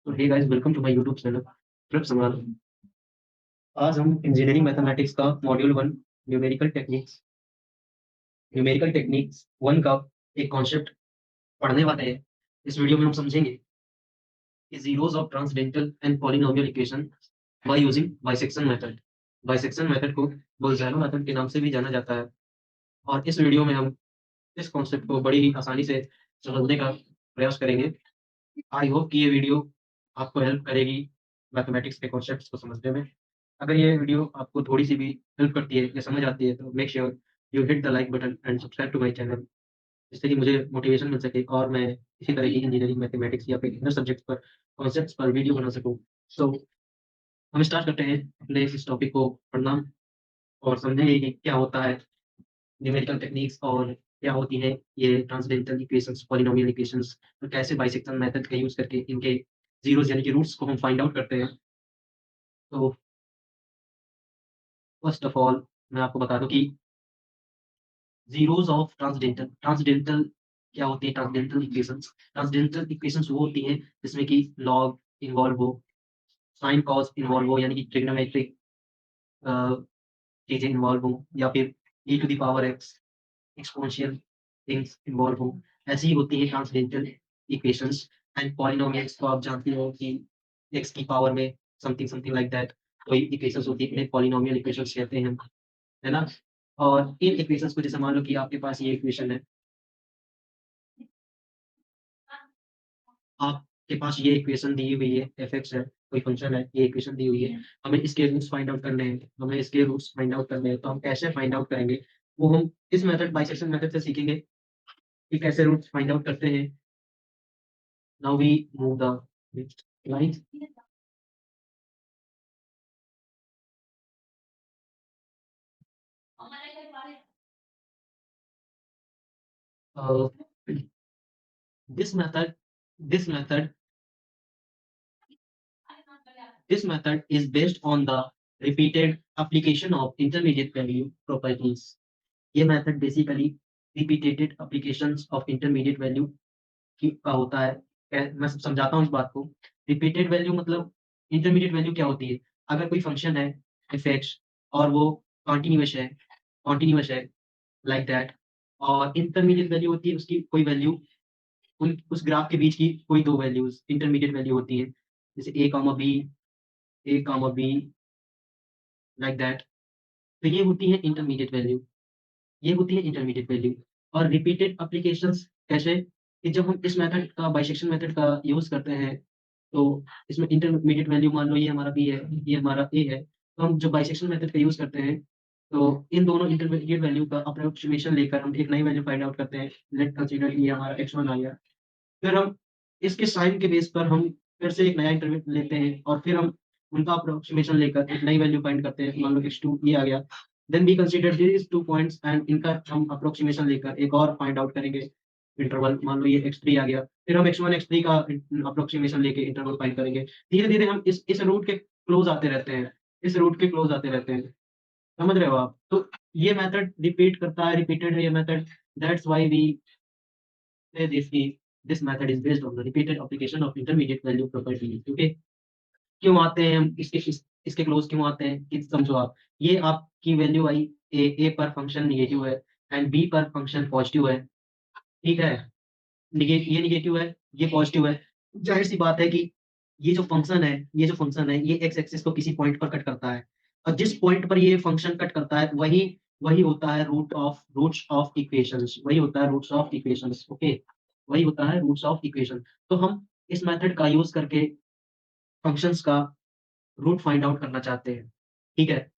तो hey guys, welcome to my YouTube channel Trip Samvad. आज हम इंजीनियरिंग मैथमेटिक्स का मॉड्यूल 1 न्यूमेरिकल टेक्निक्स 1 का एक कॉन्सेप्ट पढ़ने वाले हैं। इस वीडियो में हम समझेंगे कि zeros of transcendental and polynomial equation by using bisection method. Bisection method को बोल्ज़ानो मेथड के नाम से भी जाना जाता है। और इस वीडियो में हम इस कॉन्सेप्ट को बड़ी ही आसानी से समझने का प्रयास करेंगे। आई होप कि ये वीडियो आपको हेल्प करेगी मैथमेटिक्स के कॉन्सेप्ट्स को समझने में। अगर ये वीडियो आपको थोड़ी-सी भी हेल्प करती है या समझ आती है तो make sure you hit the like button and subscribe to my channel, जिससे कि मुझे मोटिवेशन मिल सके और मैं इसी तरह की इंजीनियरिंग, मैथमेटिक्स या फिर अदर सब्जेक्ट्स पर, कॉन्सेप्ट्स पर वीडियो बना सकूँ। सो हम स्टार्ट करते हैं अपने इस टॉपिक को पढ़ना और समझेंगे कि क्या होता है न्यूमेरिकल टेक्निक्स और क्या होती है ये ट्रांसेंडेंटल इक्वेशंस, पॉलिनोमियल इक्वेशंस और कैसे बाइसेक्शन मेथड का यूज़ करके इनके ज़ीरोज़ यानी कि रूट्स को हम फाइंड आउट करते हैं। तो फर्स्ट ऑफ ऑल मैं आपको बता दूँ कि ज़ीरोज़ ऑफ ट्रांसेंडेंटल ट्रांसेंडेंटल क्या होती है? ट्रांसेंडेंटल इक्वेशंस वो होती हैं जिसमें कि लॉग इन्वॉल्व हो, साइन, कॉस इन्वॉल्व हो यानी कि ट्रिग्नोमेट्रिक अ, चीज़ें इन्वॉल्व हो या फिर e to the power x exponential things involve हो। ऐसी ही होती है ट्रांसेंडेंटल इक्वेशंस एंड पॉलिनोमियल्स तो आप जानते हो कि x की पावर में समथिंग समथिंग लाइक दैट कोई इक्वेशंस होती है, इन्हें पॉलिनोमियल इक्वेशंस कहते हैं हम, है ना? और इन इक्वेशंस को जैसे मान लो कि आपके पास ये इक्वेशन है, आपके पास ये इक्वेशन दी हुई है, f(x) है, कोई फंक्शन है, ये इक्वेशन दी हुई है। हमें इसके रूट्स फाइंड आउट करने हैं, तो हम कैसे फाइंड आउट करेंगे? वो हम इस मेथड, बाइसेक्शन मेथड से सीखेंगे कि कैसे रूट्स फाइंड आउट करते हैं। Now we move the next slide. Uh, this method this method this method is based on the repeated application of intermediate value properties. ये method basically repeated applications of intermediate value की का होता है। मैं समझाता हूँ इस बात को। रिपीटेड वैल्यू मतलब इंटरमीडिएट वैल्यू क्या होती है? अगर कोई फंक्शन है f(x) और वो कंटीन्यूअस है लाइक दैट, और इंटरमीडिएट वैल्यू होती है उसकी कोई वैल्यू, उन उस ग्राफ के बीच की कोई 2 वैल्यूज़ इंटरमीडिएट वैल्यू होती हैं। जैसे a, b लाइक दैट। तो ये होती है इंटरमीडिएट वैल्यू। और रिपीटेड एप्लीकेशंस कैसे? कि जब हम इस मेथड का, बाइसेक्शन मेथड का यूज़ करते हैं, तो इसमें इंटरमीडिएट वैल्यू मान लो ये हमारा b है, ये हमारा a है। तो हम जब बाइसेक्शन मेथड का यूज़ करते हैं, तो इन दोनों इंटरमीडिएट वैल्यू का अप्रोक्सिमेशन लेकर हम एक नई वैल्यू फाइंड आउट करते हैं। लेट्स कंसीडर कि ये हमारा x1 आ गया। फिर हम इसके साइन के बेस पर हम फिर से एक नया इंटरवल लेते हैं और फिर हम उनका अप्रोक्सिमेशन लेकर एक नई वैल्यू फाइंड करते हैं। मान लो x2 ये आ गया। Then we consider these 2 points and इनका हम अप्रोक्सिमेशन लेकर एक और फाइंड आउट करेंगे इंटरवल। मान लो ये x3 आ गया। फिर हम x1, x3 का अप्रोक्सिमेशन लेके इंटरवल फाइंड करेंगे। धीरे-धीरे हम इस रूट के क्लोज़ आते रहते हैं। इस रूट के क्लोज़ आते रहते हैं। समझ रहे हो आप? तो ये मेथड रिपीट करता है, रिपीटेड है ये method. That's why we say this method is based on the repeated application of intermediate value property। क्योंकि क्यों आते हैं हम इसके क्लोज क्यों आते हैं कि समझो आप, ये आपकी वैल्यू आई, ए पर फंक्शन नेगेटिव है एंड बी पर फंक्शन पॉजिटिव है, ठीक है? ये नेगेटिव है, ये पॉजिटिव है। जाहिर सी बात है कि ये जो फंक्शन है ये एक्स एक्सिस को किसी पॉइंट पर कट करता है, और जिस पॉइंट पर ये फंक्शन कट करता है वही वही होता है रूट्स ऑफ इक्वेशंस। ओके, वही होता है रूट्स ऑफ इक्वेशन। तो हम इस मेथड का यूज करके फंक्शंस का रूट फाइंड आउट करना चाहते हैं, ठीक है?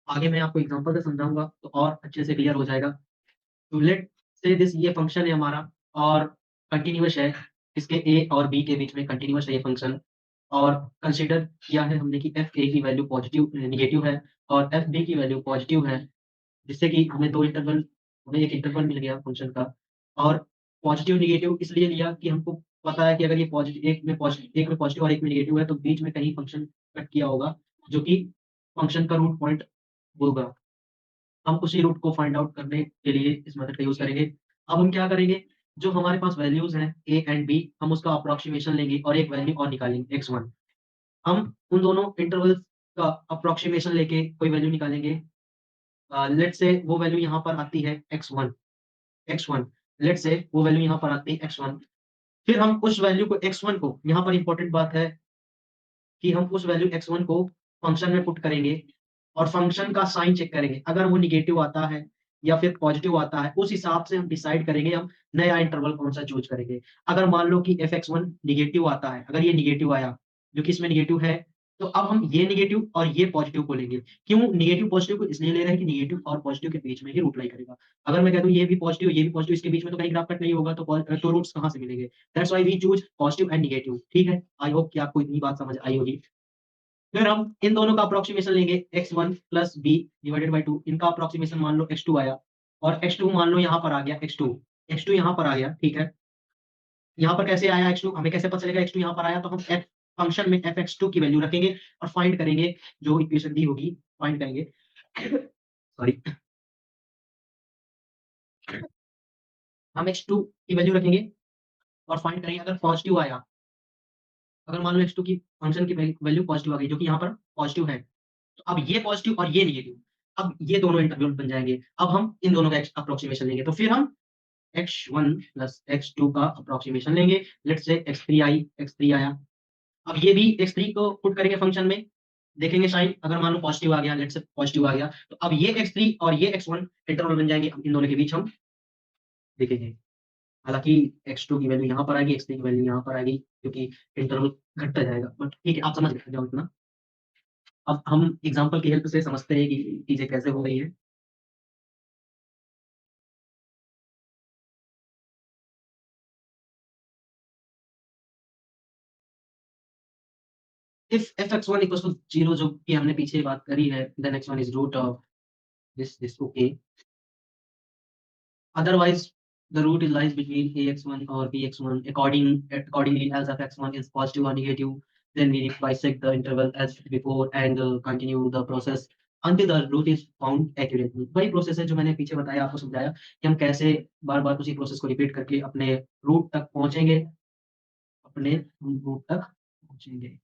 आगे मैं आपको एग्जांपल से समझाऊंगा तो और अच्छे से क्लियर हो जाएगा। तो लेट से दिस, ये फंक्शन है हमारा और कंटीन्यूअस है। इसके ए और बी के बीच में कंटीन्यूअस है ये फंक्शन। और कंसीडर किया है हमने कि एफ ए की वैल्यू पॉजिटिव नेगेटिव है और एफ बी की वैल्यू पॉजिटिव है, जिससे कि हमें एक इंटरवल मिल गया फंक्शन का। और पॉजिटिव नेगेटिव इसलिए लिया कि हमको पता है कि अगर ये एक में पॉजिटिव और एक में नेगेटिव है तो बीच में कहीं फंक्शन कट किया होगा, जो कि फंक्शन का रूट पॉइंट होगा। हम उसी रूट को फाइंड आउट करने के लिए इस मेथड का यूज़ करेंगे। अब हम क्या करेंगे? जो हमारे पास वैल्यूज़ हैं ए एंड बी, हम उसका अप्रॉक्सिमेशन लेंगे और एक वैल्यू और निकालेंगे x1। हम उन दोनों इंटरवल्स का अप्रॉक्सिमेशन लेके कोई वैल्यू निकालेंगे। लेट्स से वो वैल्यू यहाँ पर आती है x1। लेट्स से वो वैल्यू यहाँ पर आती है x1। फिर हम उस वैल्यू को x1 को, यहाँ पर इंपॉर्टेंट बात है कि हम उस वैल्यू x1 को फंक्शन में पुट करेंगे और फंक्शन का साइन चेक करेंगे। अगर वो नेगेटिव आता है या फिर पॉजिटिव आता है, उस हिसाब से हम डिसाइड करेंगे हम नया इंटरवल कौन-सा चूज़ करेंगे। अगर मान लो कि fx1 नेगेटिव आता है, अगर ये नेगेटिव आया, जो कि इसमें नेगेटिव है, तो अब हम ये नेगेटिव और ये पॉजिटिव को लेंगे। क्यों नेगेटिव पॉजिटिव को इसलिए ले रहे हैं कि नेगेटिव और पॉजिटिव के बीच में ही रूट लाई करेगा। अगर मैं कह दूँ ये भी पॉजिटिव, ये भी पॉजिटिव, इसके बीच में तो कहीं ग्राफ कट नहीं होगा, तो रूट्स कहाँ से मिलेंगे? That's why we choose positive and negative, ठीक है? आई होप कि आपको इतनी बात समझ आई होगी। फिर हम इन दोनों का अप्रॉक्सिमेशन लेंगे x1 plus b divided by 2। इनका अप्रॉक्सिमेशन मान लो x2 आया और x2 मान लो यहाँ पर आ गया x2 यहाँ पर आ गया, ठीक है? यहाँ पर कैसे आया x2? हमें कैसे पता चलेगा x2 यहाँ पर आया? तो हम f फंक्शन में fx2 की वैल्यू रखेंगे और फाइंड करेंगे, जो इक्वेशन दी होगी फाइंड करेंगे। सॉरी, हम x2 की वैल्यू रखेंगे और फाइंड करेंगे अगर पॉजिटिव आया, अगर मान लो x2 की फंक्शन की वैल्यू पॉजिटिव आ गई, जो कि यहाँ पर पॉजिटिव है। तो अब ये पॉजिटिव और ये नेगेटिव, अब ये दोनों इंटरवल बन जाएँगे। अब हम इन दोनों का अप्रॉक्सिमेशन लेंगे। तो फिर हम x1 प्लस x2 का अप्रॉक्सिमेशन लेंगे। लेट्स से x3 आया। अब ये भी x3 को पुट करेंगे फंक्शन में, देखेंगे साइन, अगर मान लो पॉजिटिव आ गया, लेट्स से पॉजिटिव आ गया, तो अब ये x3 और ये x1 इंटरवल बन जाएँगे। अब इन दोनों के बीच हम देखेंगे। हालाँकि x2 की वैल्यू यहाँ पर आएगी, x3 की वैल्यू यहाँ पर आएगी, क्योंकि इंटरवल घटता जाएगा। बट ठीक है, आप समझ गए जाओ इतना। अब हम एग्ज़ाम्पल की हेल्प से समझते हैं कि चीज़ें कैसे हो रही हैं। If fx1 equals to 0, जो कि हमने पीछे बात करी है, then x1 is root of this, okay. Otherwise, the root is lies between ax1 or bx1. Accordingly, as f x1 is positive or negative, then we bisect the interval as before and continue the process until the root is found accurately. वही process है जो मैंने पीछे बताया, आपको समझाया कि हम कैसे बार-बार उसी प्रोसेस को रिपीट करके अपने रूट तक पहुँचेंगे, अपने रूट तक पहुँचेंगे।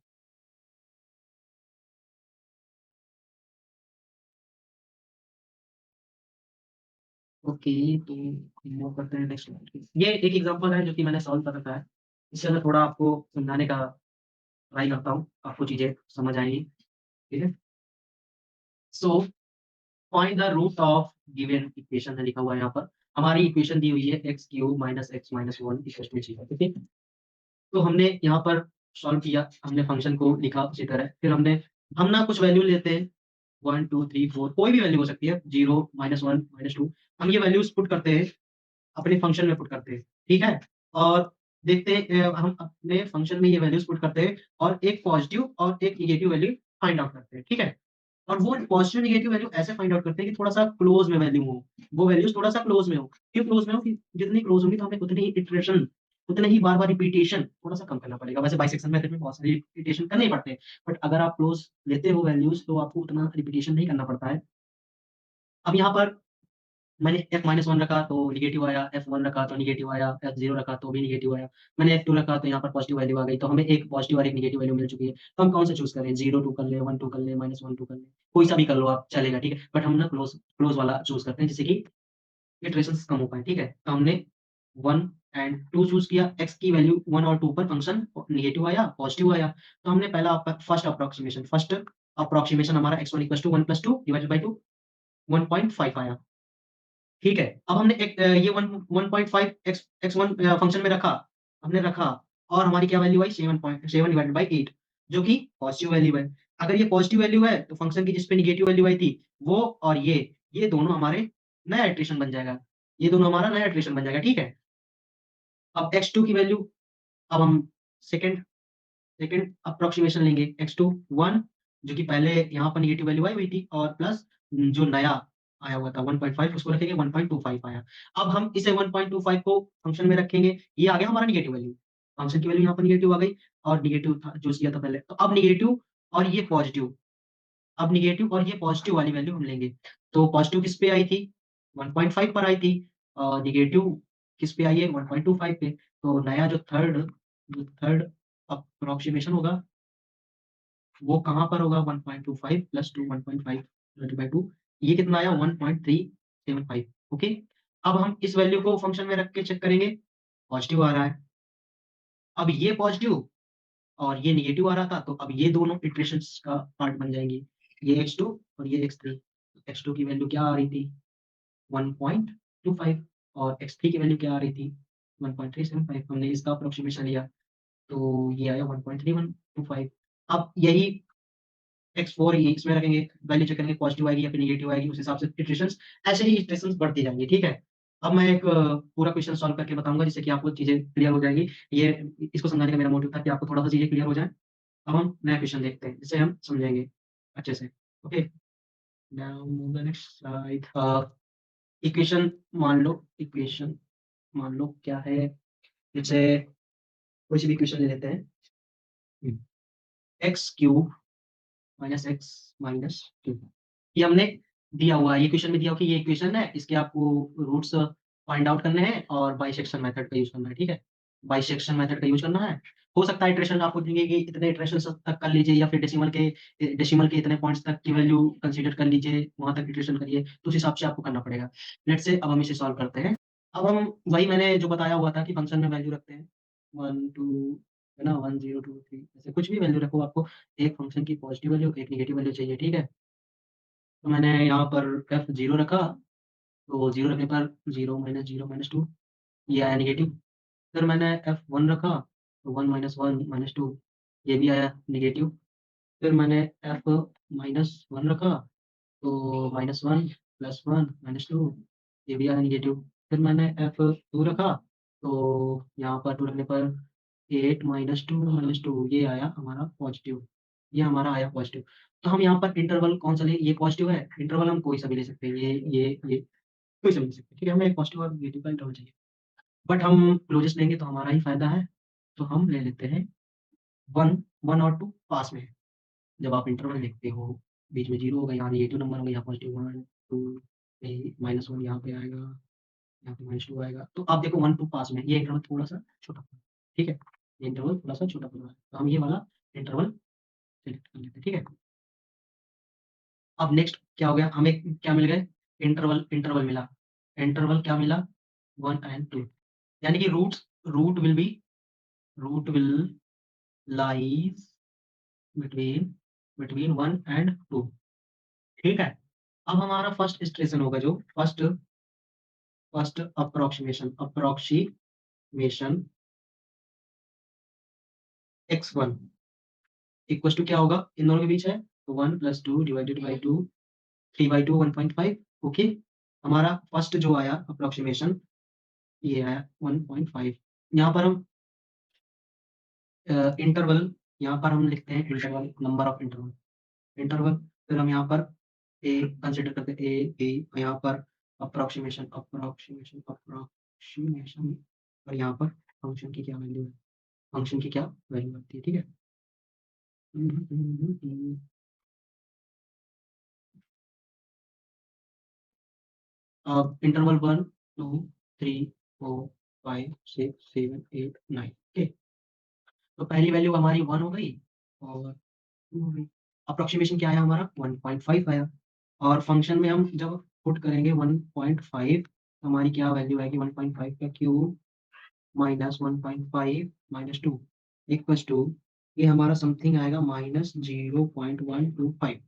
ओके, तो मूव करते हैं नेक्स्ट स्लाइड। ये एक एग्जांपल है जो कि मैंने सॉल्व कर रखा है। इससे मैं थोड़ा आपको समझाने का ट्राई करता हूँ, आपको चीज़ें समझ आएँगी, ठीक है? So find the root of given equation है लिखा हुआ है यहाँ पर। हमारी इक्वेशन दी हुई है x cube minus x minus 1 equals to 0, ठीक है? तो हमने यहाँ पर सॉल्व किया, हमने फंक्शन को लिखा उसी तरह। फिर हम ना कुछ वैल्यू लेते हैं 1, 2, 3, 4, कोई भी वैल्यू हो सकती है, 0, -1, -2। हम ये वैल्यूज़ पुट करते हैं, अपने फंक्शन में पुट करते हैं, ठीक है? और देखते हैं हम अपने फंक्शन में ये वैल्यूज़ पुट करते हैं और एक पॉज़िटिव और एक नेगेटिव वैल्यू फाइंड आउट करते हैं, ठीक है? और वो पॉज़िटिव नेगेटिव वैल्यू ऐसे फाइंड आउट करते हैं कि थोड़ा-सा क्लोज़ में वैल्यू हो, वो वैल्यूज़ थोड़ा-सा क्लोज़ में हो। क्यों क्लोज़ में हो? कि जितनी क्लोज़ होंगी तो हमें उतनी ही इटरेशन, उतने ही बार-बार रिपीटेशन थोड़ा-सा कम करना पड़ेगा। वैसे बाइसेक्शन मेथड में बहुत सारी रिपीटेशन करने ही पड़ते हैं, बट अगर आप क्लोज़ लेते हो वैल्यूज़ तो आपको उतना रिपीटेशन नहीं करना पड़ता है। अब यहाँ पर मैंने f-1 रखा तो नेगेटिव आया, f1 रखा तो नेगेटिव आया, f0 रखा तो भी नेगेटिव आया। मैंने f2 रखा तो यहाँ पर पॉज़िटिव वैल्यू आ गई, तो हमें एक पॉज़िटिव और एक नेगेटिव वैल्यू मिल चुकी है। तो हम कौन सा चूज़ करें? 0 2 कर लें, 1 2 कर लें, -1 2 कर लें, कोई सा भी कर लो आप, चलेगा, ठीक है। बट हम ना क्लोज़ वाला चूज़ करते हैं, जिससे कि इटरेशंस कम हो पाएँ, ठीक है। तो हमने 1 एंड 2 चूज़ किया, x की वैल्यू 1 और 2 पर फंक्शन नेगेटिव आया, पॉज़िटिव आया। तो हमने पहला फर्स्ट अप्रॉक्सिमेशन हमारा x1 = 1 + 2 डिवाइडेड बाय 2, 1.5 आया। ठीक है। अब हमने ये 1.5 x1 फंक्शन में रखा, हमने रखा और हमारी क्या वैल्यू आई 7 डिवाइडेड बाय 8, जो कि पॉज़िटिव वैल्यू है। अगर ये पॉज़िटिव वैल्यू है तो फंक्शन की जिस पे नेगेटिव वैल्यू आई थी वो और ये दोनों हमारे नया इटरेशन बन जाएगा। ये दोनों हमारा नया इटरेशन बन जाएगा, ठीक है? अब x2 की वैल्यू, अब हम सेकंड सेकंड अप्रॉक्सिमेशन लेंगे x2 1, जो कि पहले यहाँ पर नेगेटिव वैल्यू आई हुई थी और प्लस जो नया आया हुआ था 1.5, उसको रखेंगे 1.25 आया। अब हम इसे 1.25 को फंक्शन में रखेंगे, ये आ गया हमारा नेगेटिव वैल्यू। फंक्शन की वैल्यू यहाँ पर नेगेटिव आ गई और नेगेटिव था चूज़ किया था पहले। तो अब नेगेटिव और ये पॉज़िटिव, अब नेगेटिव और ये पॉज़िटिव वाली वैल्यू हम लेंगे। तो पॉज़िटिव किस पे आई थी? 1.5 पर आई थी। नेगेटिव किस पे आई है 1.25 पे। तो नया जो थर्ड अप्रोक्सीमेशन होगा वो कहाँ पर होगा 1.25 प्लस 2 1.5 डिवाइडेड बाय 2 ये कितना आया 1.375 ओके। अब हम इस वैल्यू को फंक्शन में रख के चेक करेंगे, पॉजिटिव आ रहा है। अब ये पॉजिटिव और ये नेगेटिव आ रहा था, तो अब ये दोनों इटरेशंस का पार्ट बन जाएंगी, ये x2 और ये x3। x2 की वैल्यू क्या आ रही थी 1.25 और x3 की वैल्यू क्या आ रही थी 1.375। हमने इसका अप्रोक्सीमेशन लिया तो ये आया 1.3125। अब यही x4 ये इसमें रखेंगे, वैल्यू चेक करेंगे पॉजिटिव आएगी या फिर नेगेटिव आएगी, उस हिसाब से इटरेशंस ऐसे ही इटरेशंस बढ़ती जाएंगी, ठीक है। अब मैं एक पूरा क्वेश्चन सॉल्व करके बताऊंगा जिससे कि आपको चीजें क्लियर हो जाएंगी। ये इसको समझाने का मेरा मोटिव था कि आपको थोड़ा सा चीजें क्लियर हो जाए। अब हम नया क्वेश्चन देखते हैं जिससे हम समझेंगे अच्छे से। Okay, now move the next slide. Equation मान लो क्या है, जैसे कोई सी भी इक्वेशन ले लेते हैं, x cube minus x minus two. ये हमने दिया हुआ है, ये क्वेश्चन में दिया हुआ कि ये इक्वेशन है, इसके आपको रूट्स फाइंड आउट करने हैं और बाइसेक्शन मेथड का यूज करना है, ठीक है। बाइसेक्शन मेथड का यूज करना है। हो सकता है इटरेशन आपको देंगे कि इतने इटरेशन तक कर लीजिए या फिर डेसिमल के इतने पॉइंट्स तक की वैल्यू कंसीडर कर लीजिए, वहां तक इटरेशन करिए, तो उस हिसाब से आपको करना पड़ेगा। लेट से अब हम इसे सॉल्व करते हैं। अब हम वही मैंने जो बताया हुआ था कि फंक्शन में वैल्यू रखते हैं 1 2 है ना, 1 0 2 3 ऐसे कुछ भी वैल्यू रखो, आपको एक फंक्शन की पॉजिटिव वैल्यू एक नेगेटिव वैल्यू चाहिए, ठीक है। तो मैंने यहाँ पर एफ 0 रखा, तो 0 रखने पर 0 - 0 - 2 ये आया नेगेटिव। फिर मैंने एफ 1 रखा, तो 1 - 1 - 2 ये भी आया नेगेटिव। फिर मैंने एफ -1 रखा, तो -1 +1 -2 ये भी आया नेगेटिव। फिर मैंने एफ 2 रखा, तो यहाँ पर 2 रखने पर 8 -2 ये आया हमारा पॉजिटिव, ये हमारा आया पॉजिटिव। तो हम यहाँ पर इंटरवल कौन सा लें, ये पॉजिटिव है, इंटरवल हम कोई सा भी ले सकते हैं, ये कोई सा भी ले सकते हैं, ठीक है। हमें एक पॉजिटिव और नेगेटिव का इंटरवल चाहिए, बट हम क्लोजेस्ट लेंगे तो हमारा ही फायदा है। तो हम ले लेते हैं 1 1 और 2 पास में है। जब आप इंटरवल देखते हो, बीच में 0 होगा, यहाँ नेगेटिव नंबर होगा, यहाँ पॉजिटिव 1 2 -1 यहाँ पे आएगा, यहाँ पे -2 आएगा। तो आप देखो 1 2 पास में है, ये इंटरवल थोड़ा-सा छोटा पड़ रहा है, ठीक है। ये इंटरवल थोड़ा-सा छोटा पड़ रहा है, तो हम ये वाला इंटरवल सेलेक्ट कर लेते हैं, ठीक है। अब नेक्स्ट क्या हो गया, हमें क्या मिल गए, इंटरवल इंटरवल मिला। इंटरवल क्या मिला 1 एंड 2, यानी कि root will lies between 1 and 2, ठीक है। अब हमारा फर्स्ट इटरेशन होगा, जो first approximation x1 equals to क्या होगा, इन दोनों के बीच है, तो 1 + 2 डिवाइडेड बाय 2 3/2 1.5 ओके। हमारा फर्स्ट जो आया अप्रोक्सीमेशन ये आया 1.5। यहाँ पर हम इंटरवल, यहाँ पर हम लिखते हैं interval, number of interval, interval. फिर हम यहाँ पर ए कंसीडर करते हैं, ए बी, यहाँ पर अप्रोक्सीमेशन और यहाँ पर फंक्शन की क्या वैल्यू है, फंक्शन की क्या वैल्यू आती है, ठीक है। अब इंटरवल 1 2 3 4 5 6 7 8 9 ओके। तो पहली वैल्यू हमारी 1 हो गई और 2 हो गई। अप्रोक्सीमेशन क्या आया हमारा 1.5 आया, और फंक्शन में हम जब पुट करेंगे 1.5, हमारी क्या वैल्यू आएगी 1.5 का cube minus 1.5 minus 2 equals to, ये हमारा समथिंग आएगा -0.125,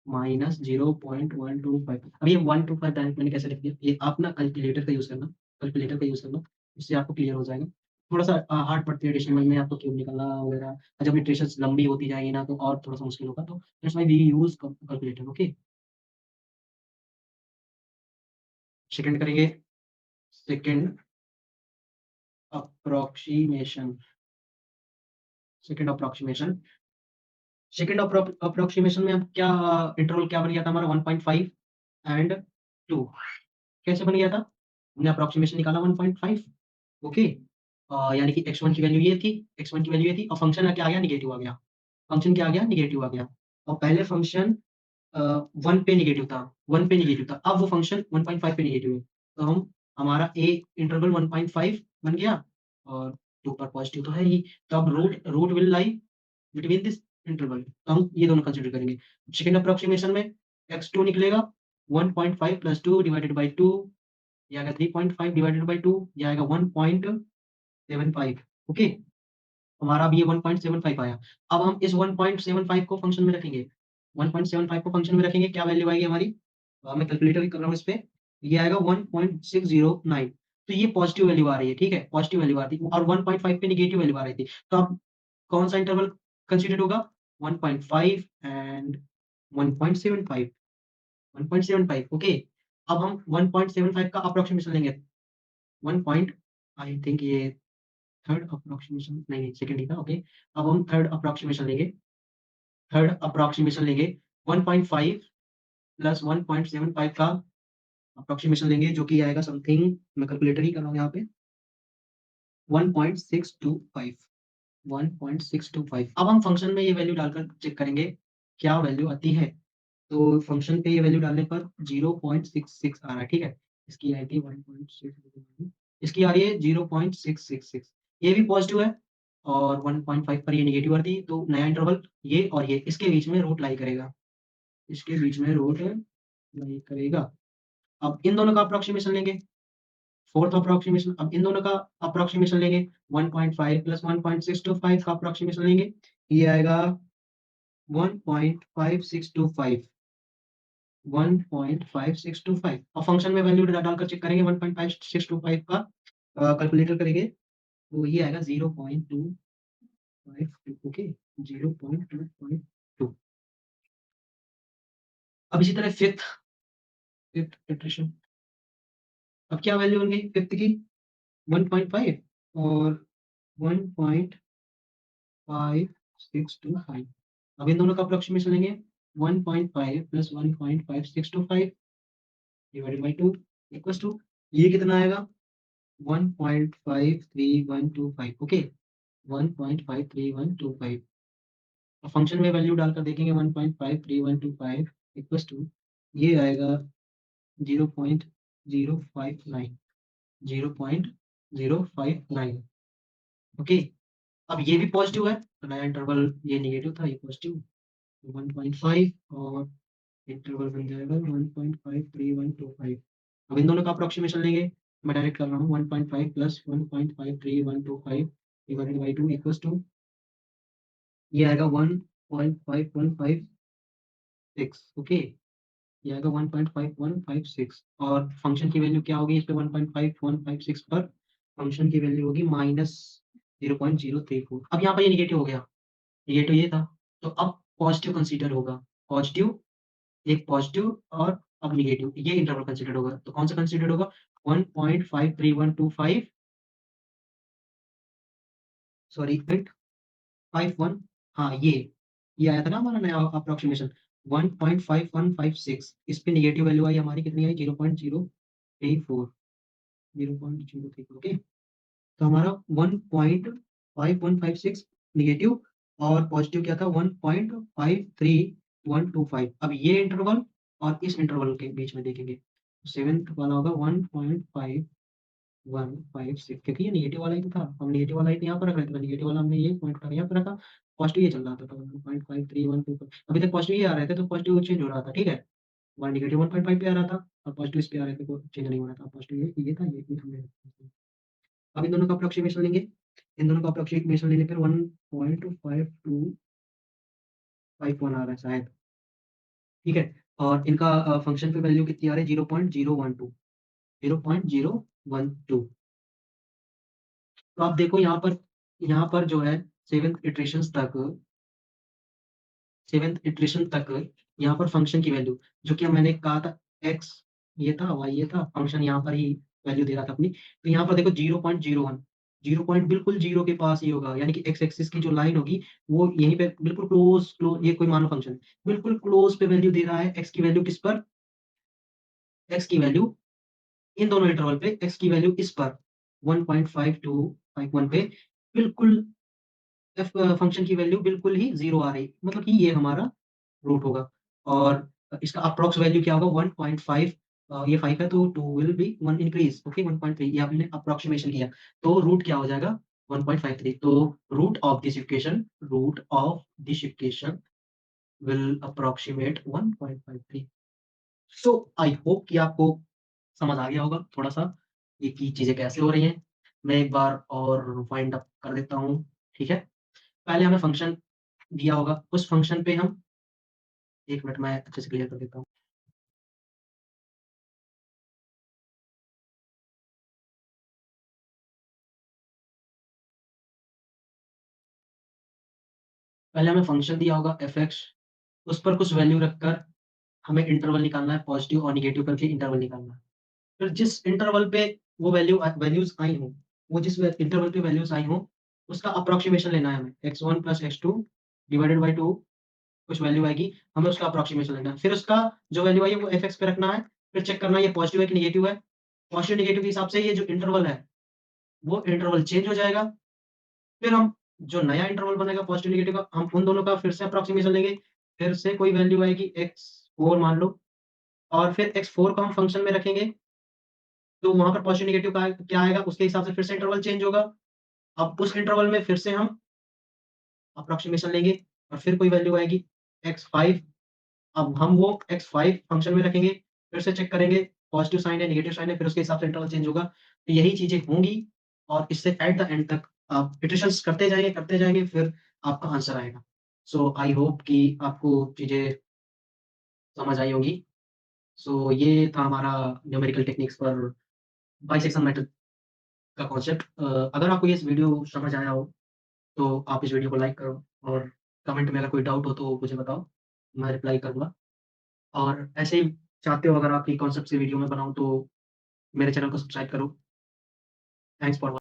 -0.125। अब ये 125 डायरेक्ट मैंने कैसे लिख दिया, ये आप ना कैलकुलेटर का यूज़ करना, इससे आपको क्लियर हो जाएगा। थोड़ा-सा हार्ड पड़ती है डेसिमल में, आपको क्यूब निकालना वगैरह, और जब इटरेशंस लंबी होती जाएँगी ना तो और थोड़ा-सा मुश्किल होगा, तो that's why we use calculator okay. Second करेंगे, second approximation second approximation second approximation में अब क्या इंटरवल क्या बन गया था हमारा 1.5 एंड 2 कैसे बन गया था? हमने अप्रोक्सीमेशन निकाला 1.5 ओके। यानी कि x1 की वैल्यू ये थी, x1 की वैल्यू ये थी और फंक्शन क्या आ गया नेगेटिव आ गया। फंक्शन क्या आ गया नेगेटिव आ गया। और पहले फंक्शन 1 पे नेगेटिव था, 1 पे नेगेटिव था। अब वो फंक्शन 1.5 पे नेगेटिव है। तो हम हमारा ए इंटरवल 1.5 बन गया और 2 पर पॉज़िटिव तो है ही, तो अब root root will lie between this interval, तो हम ये दोनों कंसीडर करेंगे। सेकंड अप्रोक्सिमेशन में x2 निकलेगा 1.5 प्लस 2 डिवाइडेड बाय 2, ये आएगा 3.5 डिवाइडेड बाय 2, ये आएगा 1.75। ओके, हमारा अब ये 1.75 आया। अब हम इस 1.75 को फंक्शन में रखेंगे, 1.75 को फंक्शन में रखेंगे, क्या वैल्यू आएगी हमारी? मैं कैलकुलेटर भी कर रहा हूँ इस पे, ये आएगा 1.609। तो ये पॉजिटिव वैल्यू आ रही है, ठीक है? पॉजिटिव वैल्यू आ रही थी और 1.5 पे नेगेटिव वैल्यू आ रही थी। तो अब कौन-सा इंटरवल कंसीडर होगा? 1.5 एंड 1.75, 1.75 ओके। अब हम 1.75 का अप्रॉक्सिमेशन लेंगे। 1 पॉइंट आई थिंक ये थर्ड अप्रॉक्सिमेशन नहीं, नहीं सेकंड ही था, ओके। अब हम थर्ड अप्रॉक्सिमेशन लेंगे 1.5 प्लस 1.75 का अप्रॉक्सिमेशन लेंगे, जो कि आएगा समथिंग, मैं कैलकुलेटर ही कर रहा हूँ यहाँ पे, 1.625, 1.625। अब हम फंक्शन में ये वैल्यू डालकर चेक करेंगे, क्या वैल्यू आती है। तो फंक्शन पे ये वैल्यू डालने पर 0.66 आ रहा है, ठीक है? इसकी आई थी 1.6, इसकी आ रही है 0.666, ये भी पॉज़िटिव है और 1.5 पर ये नेगेटिव आ रही थी, तो नया इंटरवल ये और ये इसके बीच में रूट लाई करेगा, इसके बीच में रूट लाई करेगा। अब इन दोनों का अप्रॉक्सिमेशन लेंगे, फोर्थ अप्रॉक्सिमेशन, अब इन दोनों का अप्रॉक्सिमेशन लेंगे, 1.5 प्लस 1.625 का अप्रॉक्सिमेशन लेंगे, ये आएगा 1.5625, 1.5625 और फंक्शन में वैल्यू डालकर चेक करेंगे 1.5625 का कैलकुलेटर करेंगे, तो ये आएगा 0.252, ओके, 0.252। अब इसी तरह फिफ्थ इटरेशन, अब क्या वैल्यू बन गई फिफ्थ की? 1.5 और 1.5625। अब इन दोनों का अप्रॉक्सिमेशन लेंगे, 1.5 plus 1.5625 divided by 2 equals to, ये कितना आएगा? 1.53125, ओके, 1.53125। और फंक्शन में वैल्यू डालकर देखेंगे 1.53125 इक्वल्स टू, ये आएगा 0.059, 0.059, ओके। अब ये भी पॉजिटिव है, तो नया इंटरवल, ये नेगेटिव था, ये पॉजिटिव, 1.5 और इंटरवल बन जाएगा 1.53125। अब इन दोनों का अप्रॉक्सिमेशन लेंगे, मैं डायरेक्ट कर रहा हूँ, 1.5 plus 1.53125 divided by 2 equals to, ये आएगा 1.5156, ओके, ये आएगा 1.5156 और फंक्शन की वैल्यू क्या होगी इस पे? 1.5156 पर फंक्शन की वैल्यू होगी माइनस 0.034। अब यहाँ पर ये नेगेटिव हो गया, नेगेटिव ये था, तो अब पॉजिटिव कंसीडर होगा, पॉजिटिव, एक पॉजिटिव और अब नेगेटिव, ये इंटरवल कंसीडर होगा, तो कौन सा कंसीडर होगा? 1.53125, सॉरी 851, हाँ, ये आया था ना हमारा नया अप्रॉक्सिमेशन 1.5156, इस पे नेगेटिव वैल्यू आई हमारी, कितनी आई? 0.034, 0.034, ओके। तो हमारा 1.5156 नेगेटिव और पॉजिटिव क्या था? 1.53125। अब ये इंटरवल और इस इंटरवल के बीच में देखेंगे, सेवेंथ वाला होगा 1.5156, क्योंकि ये नेगेटिव वाला ही तो था, हम नेगेटिव वाला ही तो यहाँ पर रख रहे थे, तो नेगेटिव वाला हमने ये पॉइंट उठा के यहाँ पे रखा, पॉजिटिव ये चल रहा था, तो 1.53125 अभी तक पॉजिटिव ये आ रहे थे, तो पॉजिटिव चेंज हो रहा था, ठीक है? हमारा नेगेटिव 1.5 पे आ रहा था और पॉजिटिव इस पे आ रहे थे, तो चेंज नहीं हो रहा था, पॉजिटिव ये था, ये हमने, अब इन दोनों का अप्रॉक्सिमेशन लेंगे, इन दोनों का अप्रॉक्सिमेशन लेने पर 1.5251 आ रहा है शायद, ठीक है? और इनका फंक्शन पे वैल्यू कितनी आ रही है? 0.012, 0.012। तो आप देखो यहाँ पर जो है 7th इटरेशन तक यहाँ पर फंक्शन की वैल्यू, जो कि मैंने कहा था x ये था, y ये था, फंक्शन यहाँ पर ही वैल्यू दे रहा था अपनी। तो यहाँ पर देखो 0.01, 0 पॉइंट बिल्कुल 0 के पास ही होगा, यानी कि x एक्सिस की जो लाइन होगी वो यहीं पे बिल्कुल क्लोज, ये कोई मानो फंक्शन है, बिल्कुल क्लोज पे वैल्यू दे रहा है, x की वैल्यू किस पर? x की वैल्यू इन दोनों इंटरवल पे x की वैल्यू इस पर 1.5251 पे बिल्कुल f फंक्शन की वैल्यू बिल्कुल ही 0 आ रही, मतलब कि ये हमारा रूट होगा और इसका अप्रॉक्स वैल्यू क्या होगा? 1.5 ये 5 है तो 2 विल बी 1 इंक्रीज़ ओके 1.3 ये आपने अप्रॉक्सिमेशन किया। तो रूट क्या हो जाएगा 1.53 तो root of this equation will approximate 1.53 so I hope कि आपको समझ आ गया होगा थोड़ा-सा ये कि चीज़ें कैसे हो रही हैं। मैं एक बार और वाइंड अप कर देता हूँ, ठीक है? पहले हमें फ़ंक्शन दिया होगा, उस फ़ंक्शन पे हम 1 मिनट मैं अच्छे से क्लियर कर देता हूँ। पहले हमें फ़ंक्शन दिया होगा f(x) उस पर कुछ वैल्यू रखकर हमें इंटरवल निकालना है, पॉज़िटिव और नेगेटिव करके इंटरवल निकालना है। फिर जिस इंटरवल पे वो वैल्यूज़ आई हों, वो जिस व इंटरवल पे वैल्यूज़ आई हों, उसका अप्रॉक्सिमेशन लेना है हमें, x1 + x2 डिवाइडेड बाय 2 कुछ वैल्यू आएगी, हमें उसका अप्रॉक्सिमेशन लेना है। फिर उसका जो वैल्यू आई है वो f(x) पे रखना है, फिर चेक करना है ये पॉज़िटिव है कि नेगेटिव है। पॉज़िटिव नेगेटिव के हिसाब से ये जो इंटरवल है, वो इंटरवल चेंज हो जाएगा। फिर हम जो नया इंटरवल बनेगा पॉज़िटिव नेगेटिव का, हम उन दोनों का फिर से अप्रॉक्सिमेशन लेंगे। फिर से कोई वैल्यू आएगी x4 मान लो और फिर x4 को हम फ़ंक्शन में रखेंगे, तो वहाँ पर पॉज़िटिव नेगेटिव का क्या आएगा उसके हिसाब से फिर से इंटरवल चेंज होगा। अब उस इंटरवल में फिर से हम अप्रॉक्सिमेशन लेंगे और फिर कोई वैल्यू आएगी x5 अब हम वो x5 फ़ंक्शन में रखेंगे, फिर से चेक करेंगे पॉज़िटिव साइन है, नेगेटिव साइन है, फिर उसके हिसाब से इंटरवल चेंज होगा। तो यही चीज़ें होंगी और इससे एट द एंड तक आप इटरेशंस करते जाएँगे, फिर आपका आंसर आएगा। सो आई होप कि आपको चीज़ें समझ आई होंगी। सो ये था हमारा न्यूमेरिकल टेक्निक्स पर बाइसेक्शन मेथड का कॉन्सेप्ट। अगर आपको ये इस वीडियो समझ आया हो, तो आप इस वीडियो को लाइक करो और कमेंट में अगर कोई डाउट हो तो मुझे बताओ, मैं रिप्लाई करूँगा। और ऐसे ही चाहते हो अगर आप ये कॉन्सेप्ट से वीडियो मैं बनाऊँ तो मेरे चैनल को सब्सक्राइब करो। Thanks for